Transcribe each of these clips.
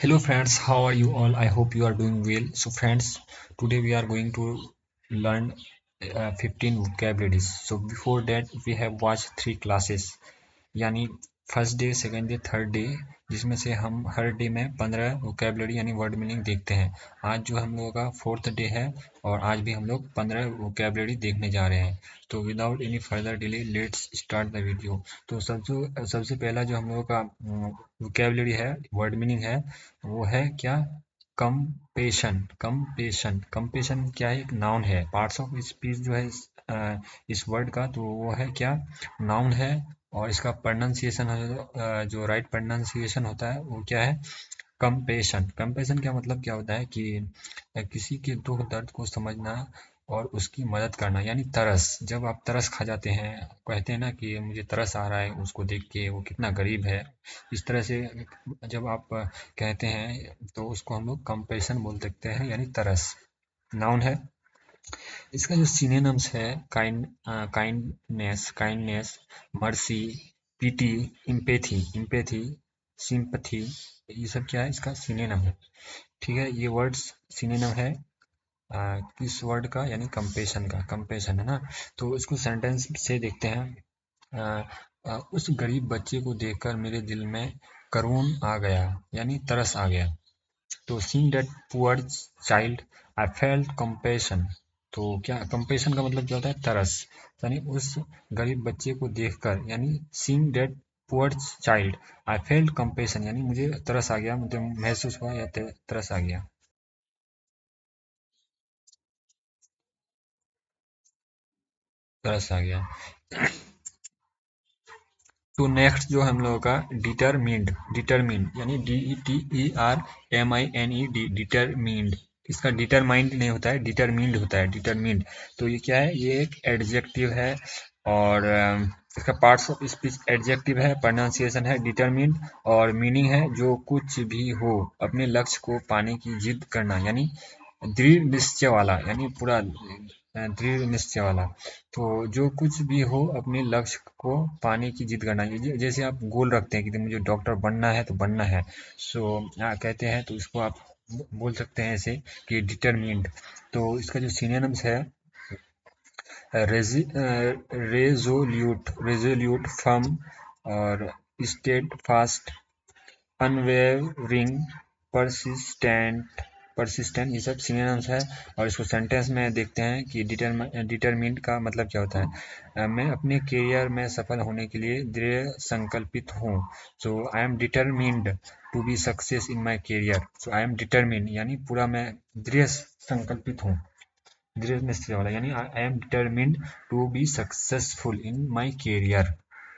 Hello friends, how are you all? I hope you are doing well. So friends, today we are going to learn 15 vocabularies. So before that we have watched 3 classes, यानी first day, second day, third day, जिसमें से हम हर day में 15 vocabulary यानी word meaning देखते हैं। आज जो हम लोगों का फोर्थ डे है और आज भी हम लोग 15 वोकेबलरी देखने जा रहे हैं। तो without any further delay let's start the video. तो सबसे पहला जो हम लोगों का वोकेबलरी है, वर्ड मीनिंग है, वो है क्या? कंपेशन। कंपेशन कंपेशन क्या है? एक नाउन है। पार्ट्स ऑफ स्पीच जो है इस वर्ड का, तो वो है क्या? नाउन है। और इसका प्रोनाउंसिएशन है, जो राइट प्रोनाउंसिएशन होता है वो क्या है? कंपेशन। कंपेशन का मतलब क्या होता है कि किसी के दुख दर्द को समझना और उसकी मदद करना, यानी तरस। जब आप तरस खा जाते हैं, कहते हैं ना कि मुझे तरस आ रहा है उसको देख के, वो कितना गरीब है, इस तरह से जब आप कहते हैं तो उसको हम लोग कंपेशन बोल सकते हैं, यानी तरस। नाउन है। इसका जो सिनोनिम्स है, काइंडनेस, मर्सी, पिटी, इम्पैथी, सिंपैथी, ये सब क्या है? इसका सिनोनिम है। ठीक है, ये वर्ड्स सिनोनिम है किस वर्ड का? यानी कंपेशन का। कंपेशन है ना। तो इसको सेंटेंस से देखते हैं। उस गरीब बच्चे को देखकर मेरे दिल में करुण आ गया, यानी तरस आ गया। तो seeing that poor child I felt compassion. तो क्या कंपैशन का मतलब क्या होता है? तरस। यानी उस गरीब बच्चे को देखकर, यानी seeing that poor child I felt compassion, यानी मुझे तरस आ गया, मुझे महसूस हुआ या तरस आ गया। तरस आ गया। तो नेक्स्ट जो हम लोगों का डिटरमिन्ड। डिटरमिन्ड यानी DETERMINED, डिटरमिन्ड। इसका डिटरमाइंड नहीं होता है, डिटरमिन्ड होता है। डिटरमिन्ड। तो ये क्या है? ये एक एडजेक्टिव है। और इसका पार्ट्स ऑफ स्पीच एडजेक्टिव है, प्रोनाउंसिएशन है डिटरमिन्ड, और मीनिंग है जो कुछ भी हो अपने लक्ष्य को पाने की जिद करना, यानी दृढ़ निश्चय वाला, यानी पूरा दृढ़ निश्चय वाला। तो जो कुछ भी हो अपने लक्ष्य को पाने की जिद करना, जैसे आप गोल रखते हैं कि मुझे डॉक्टर बनना है तो बनना है। सो कहते हैं तो इसको आप बोल सकते हैं ऐसे कि डिटरमिन्ड। तो इसका जो सिनोनिम्स है, रेजोल्यूट, फर्म, और स्टेड फास्ट, अनवेवरिंग, परसिस्टेंट, ये सब सिनोनिम्स है। और इसको सेंटेंस में देखते हैं कि डिटरमिन्ड का मतलब क्या होता है। मैं अपने करियर में सफल होने के लिए दृढ़ संकल्पित हूँ। So I am determined to be success in my career. So I am determined यानी पूरा मैं दृढ़ संकल्पित हूँ, दृढ़ निश्चय वाला, यानी I am determined to be successful in my career.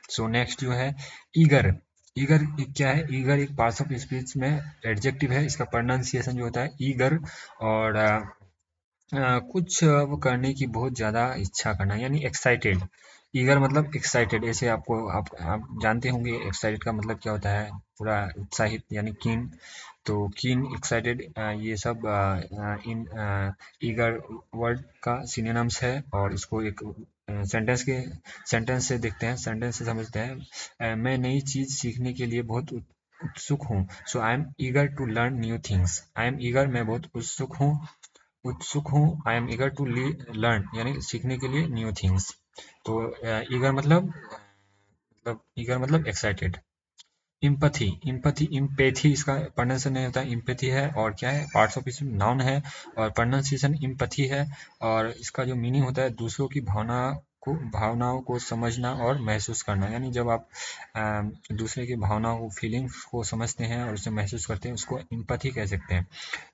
So next जो है ईगर। ईगर क्या है? ईगर एक पार्ट्स ऑफ स्पीच में एडजेक्टिव है। इसका प्रोनाउंसिएशन जो होता है ईगर। और कुछ वो करने की बहुत ज़्यादा इच्छा करना, यानी एक्साइटेड। ईगर मतलब एक्साइटेड। ऐसे आप जानते होंगे एक्साइटेड का मतलब क्या होता है? पूरा उत्साहित, यानी कीन। तो कीन, एक्साइटेड, ये सब इन ईगर वर्ड का सिनोनिम्स है। और इसको एक सेंटेंस से देखते हैं, सेंटेंस से समझते हैं। मैं नई चीज़ सीखने के लिए बहुत उत्सुक हूँ। So I am eager to learn new things. I am eager, मैं बहुत उत्सुक हूँ। I am eager to learn, यानी सीखने के लिए न्यू थिंग्स। तो ईगर मतलब एक्साइटेड। इम्पथी, इम्पैथी, इसका प्रोनाउंसिएशन नहीं होता, इम्पैथी है। और क्या है? पार्ट्स ऑफ स्पीच नाउन है और प्रोनाउंसिएशन इम्पैथी है। और इसका जो मीनिंग होता है, दूसरों की भावनाओं को समझना और महसूस करना, यानी जब आप दूसरे की भावनाओं को, फीलिंग्स को समझते हैं और उसे महसूस करते हैं, उसको इम्पैथी कह सकते हैं।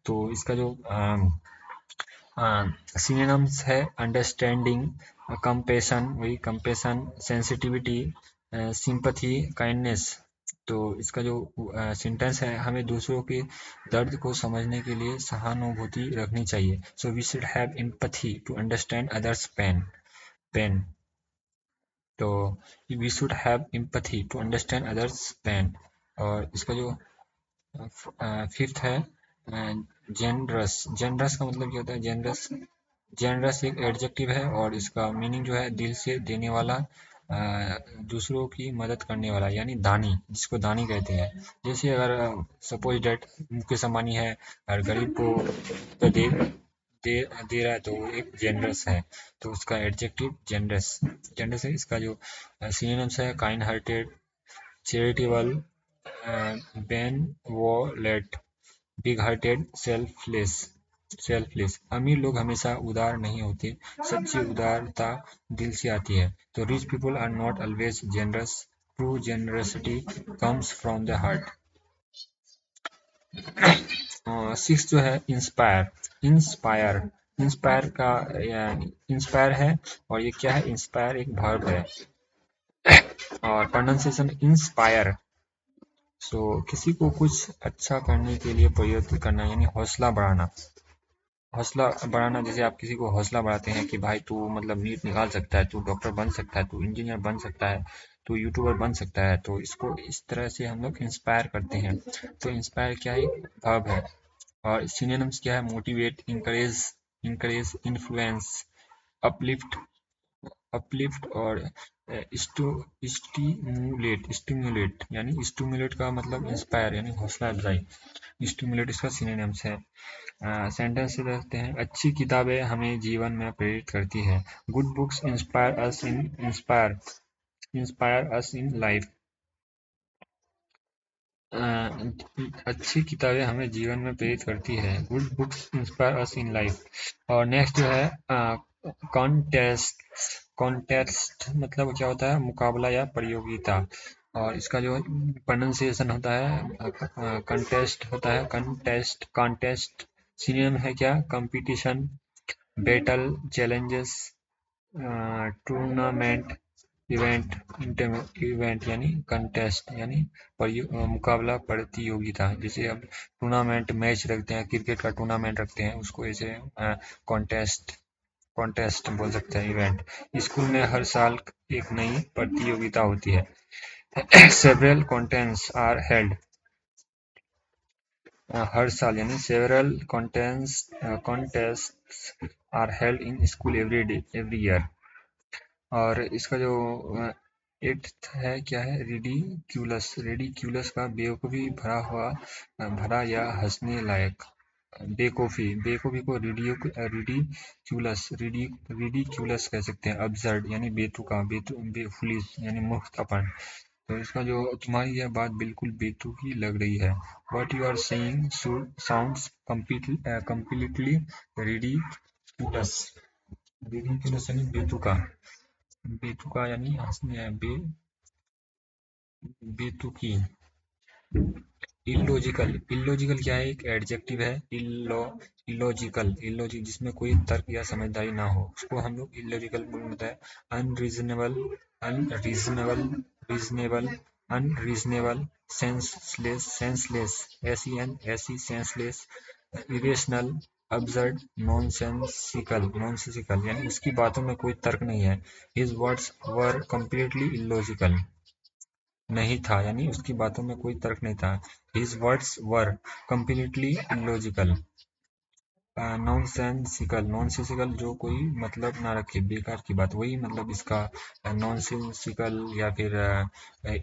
तो इसका जो सिनोनिम्स है, अंडरस्टैंडिंग, कंपेशन, वही कंपेशन, सेंसिटिविटी, सिंपैथी, काइंडनेस। तो इसका जो सेंटेंस है, हमें दूसरों के दर्द को समझने के लिए सहानुभूति रखनी चाहिए। So we should have empathy to understand others pain. तो we should have empathy to understand others pain. और इसका जो फिफ्थ है जेनरस। जेनरस का मतलब क्या होता है? जेनरस एक एडजेक्टिव है और इसका मीनिंग जो है दिल से देने वाला, दूसरों की मदद करने वाला यानी दानी, जिसको दानी कहते हैं। जैसे अगर सपोज डेट मुकेश अंबानी है और गरीब को तो दे दे रहा है तो वो एक जेनरस है, तो उसका एडजेक्टिव जेनरस जेनरस है। इसका जो सिनोनिम्स है kind hearted, charitable, benevolent, big hearted, selfless. अमीर लोग हमेशा उदार नहीं होते, सच्ची उदारता दिल से आती है। तो rich people are not always generous, true generosity comes from the heart. Six जो है इंस्पायर। इंस्पायर इंस्पायर का इंस्पायर है, और ये क्या है, इंस्पायर एक वर्ब है, और प्रोनाउंसिएशन इंस्पायर। सो किसी को कुछ अच्छा करने के लिए प्रयत्न करना यानी हौसला बढ़ाना। हौसला बढ़ाना, जैसे आप किसी को हौसला बढ़ाते हैं कि भाई तू मतलब नीट निकाल सकता है, तू डॉक्टर बन सकता है, तू इंजीनियर बन सकता है, तू यूट्यूबर बन सकता है, तो इसको इस तरह से हम लोग इंस्पायर करते हैं। तो इंस्पायर क्या है, वर्ब है। और सिनोनिम्स क्या है, मोटिवेट, इंकरेज, इन्फ्लुएंस, अपलिफ्ट, और स्टिमुलेट यानी स्टिमुलेट का मतलब इंस्पायर यानी हौसला अफजाई। स्टिमुलेट इसका सिनोनिम्स है। सेंटेंस से देखते हैं, अच्छी किताबें हमें जीवन में प्रेरित करती है। Good books inspire us in life. अच्छी किताबें हमें जीवन में प्रेरित करती है। Good books inspire us in life. और नेक्स्ट जो है कॉन्टेस्ट। कॉन्टेस्ट मतलब क्या होता है, मुकाबला या प्रतियोगिता। और इसका जो प्रोनाउंसिएशन होता है कंटेस्ट होता है, कॉन्टेस्ट। सिनोनिम है क्या, competition, battle, challenges, tournament, event. Event यानी कंटेस्ट यानी मुकाबला, प्रतियोगिता। जैसे अब टूर्नामेंट मैच रखते हैं, क्रिकेट का टूर्नामेंट रखते हैं, उसको ऐसे कॉन्टेस्ट कॉन्टेस्ट बोल सकते हैं, इवेंट। स्कूल में हर साल एक नई प्रतियोगिता होती है। Several contest are held. हर साल यानी several contest are held in school every year. और इसका जो एट्थ है क्या है, रिडिक्यूलस। रिडिक्यूलस का बेवकूफ़ी भरा हुआ, भरा या हंसने लायक। बेकूफ़ी, बेकूफ़ी को रिडिक्यूलस कह सकते हैं। अब्सर्ड यानी बेतुका, फुलिश यानी मूर्खतापन। तो इसका जो, तुम्हारी यह बात बिल्कुल बेतुकी लग रही है। What you are saying sounds completely ridiculous. Ridiculous यानी बेतुका, बेतुका यानी बेतुकी। इलॉजिकल, इलॉजिकल क्या है, एक एडजेक्टिव है। इलॉजिकल जिसमें कोई तर्क या समझदारी ना हो, उसको हम लोग इलॉजिकल बोलते हैं। Unreasonable, unreasonable, reasonable, unreasonable, senseless, senseless, irrational, absurd, nonsensical यानी उसकी बातों में कोई तर्क नहीं है। His words were completely illogical, नहीं था यानी उसकी बातों में कोई तर्क नहीं था। His words were completely illogical. Nonsensical, nonsensical जो कोई मतलब ना रखे, बेकार की बात, वही मतलब इसका नॉनसेंसिकल या फिर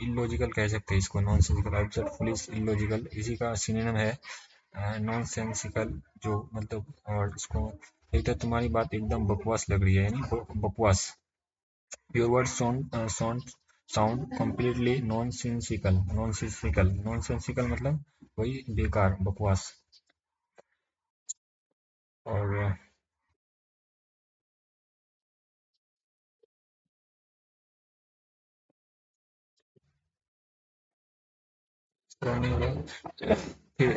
इलॉजिकल कह सकते हैं इसको। नॉनसेंसिकल, अब्सर्ड, फुलिश, इलॉजिकल, इसी का सिनोनिम है नॉनसेंसिकल, जो मतलब। और इसको एक तो तुम्हारी बात एकदम बकवास लग रही है यानी बकवास। Your words sound completely nonsensical, nonsensical मतलब वही बेकार, बकवास। और करने वाला। फिर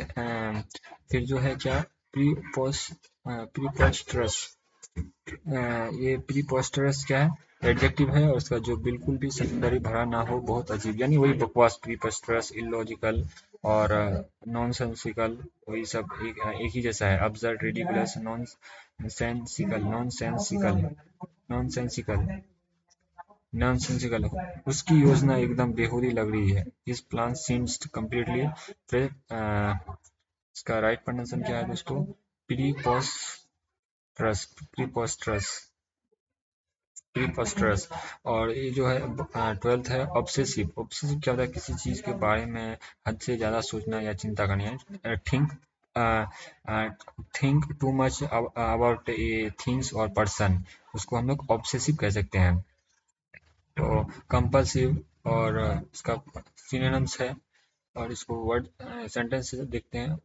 फिर जो है क्या, प्रीपोस्टरस। ये प्रीपोस्टरस क्या है, एडजेक्टिव है, और उसका जो बिल्कुल भी सौंदर्य भरा ना हो, बहुत अजीब यानी वही बकवास। प्रीपोस्टरस, इलॉजिकल और नॉनसेंसिकल, वही सब एक ही जैसा है। Absurd, ridiculous, nonsensical, nonsensical. उसकी योजना एकदम बेहूदी लग रही है। His plan seems completely इसका राइट प्रोनाउंसिएशन क्या है दोस्तों, प्रीपोस्टरस, प्रीपोस्टरस, प्रीपस्टरस। और ये जो है 12th है ऑब्सेसिव। ऑब्सेसिव क्या होता है, किसी चीज के बारे में हद से ज्यादा सोचना या चिंता करनी है। Think too much about A things और पर्सन, उसको हम लोग ऑब्सेसिव कह सकते हैं। तो कंपल्सिव और इसका सिनोनिम्स है। और इसको वर्ड सेंटेंस से देखते हैं।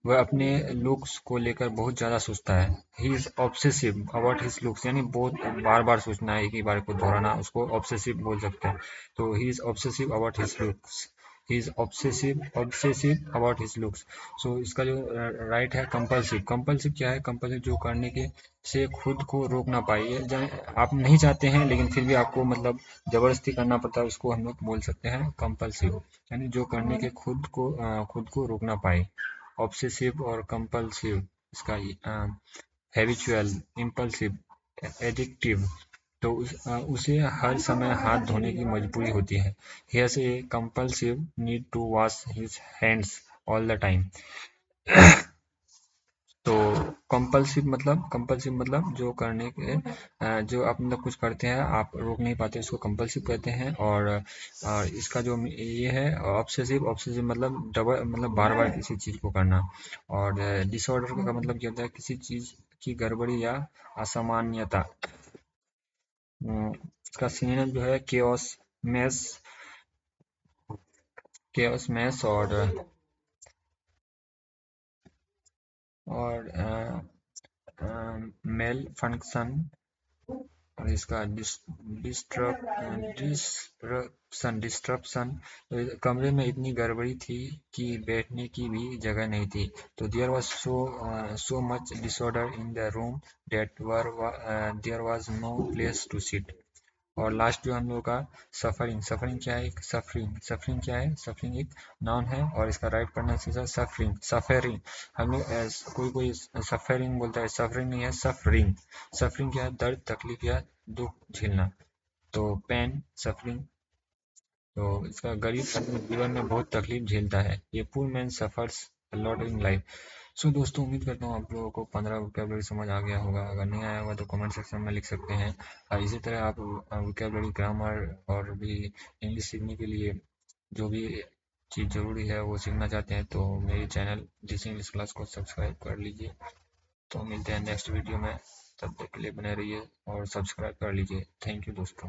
वह अपने लुक्स को लेकर बहुत ज़्यादा सोचता है। ही is obsessive about his looks, यानी बहुत बार बार सोचना है, एक ही बार को दोहराना, उसको ऑब्सेसिव बोल सकते हैं। तो he is obsessive about his looks. He is obsessive about his looks. So इसका जो राइट है कंपल्सिव। कंपल्सिव क्या है, कंपल्सिव जो करने के से खुद को रोक ना पाए, आप नहीं चाहते हैं लेकिन फिर भी आपको मतलब जबरदस्ती करना पड़ता है, उसको हम लोग बोल सकते हैं कंपल्सिव। यानी जो करने के खुद को रोक ना पाए। ऑब्सेसिव और कंपल्सिव, इसका हैबिचुअल, इम्पल्सिव, एडिक्टिव। तो उसे हर समय हाथ धोने की मजबूरी होती है। He has a compulsive need to wash his hands all the time. तो कंपल्सिव मतलब जो करने के जो आप मतलब कुछ करते हैं, आप रोक नहीं पाते, उसको कंपल्सिव कहते हैं। और इसका जो ये है ऑब्सेसिव। ऑब्सेसिव मतलब डबल, मतलब बार बार किसी चीज को करना। और डिसऑर्डर का मतलब क्या होता है, किसी चीज की गड़बड़ी या असामान्यता। इसका सिनोनिम जो है केओस मैस और मेल फंक्शन। और इसका डिस्ट्रप्शन। कमरे में इतनी गड़बड़ी थी कि बैठने की भी जगह नहीं थी। तो there was so much disorder in the room that there was no place to sit. और लास्ट जो हम लोग का सफरिंग। सफरिंग क्या है, सफरिंग क्या है, सफरिंग एक नाउन है और इसका राइट प्रोनाउंसिएशन है सफरिंग। सफरिंग हम लोग कोई कोई सफरिंग बोलता है, सफरिंग नहीं है, सफरिंग। सफरिंग क्या है, दर्द, तकलीफ या दुख झेलना। तो पेन, सफरिंग। तो इसका गरीब आदमी जीवन में बहुत तकलीफ झेलता है। ये poor man suffers a lot in life. So दोस्तों, उम्मीद करता हूँ आप लोगों को 15 वोकैबुलरी समझ आ गया होगा। अगर नहीं आया होगा तो कमेंट सेक्शन में लिख सकते हैं। और इसी तरह आप वोकैबुलरी, ग्रामर और भी इंग्लिश सीखने के लिए जो भी चीज़ ज़रूरी है वो सीखना चाहते हैं तो मेरे चैनल दिस इंग्लिश क्लास को सब्सक्राइब कर लीजिए। तो मिलते हैं नेक्स्ट वीडियो में, तब तक के लिए बने रहिए और सब्सक्राइब कर लीजिए। थैंक यू दोस्तों।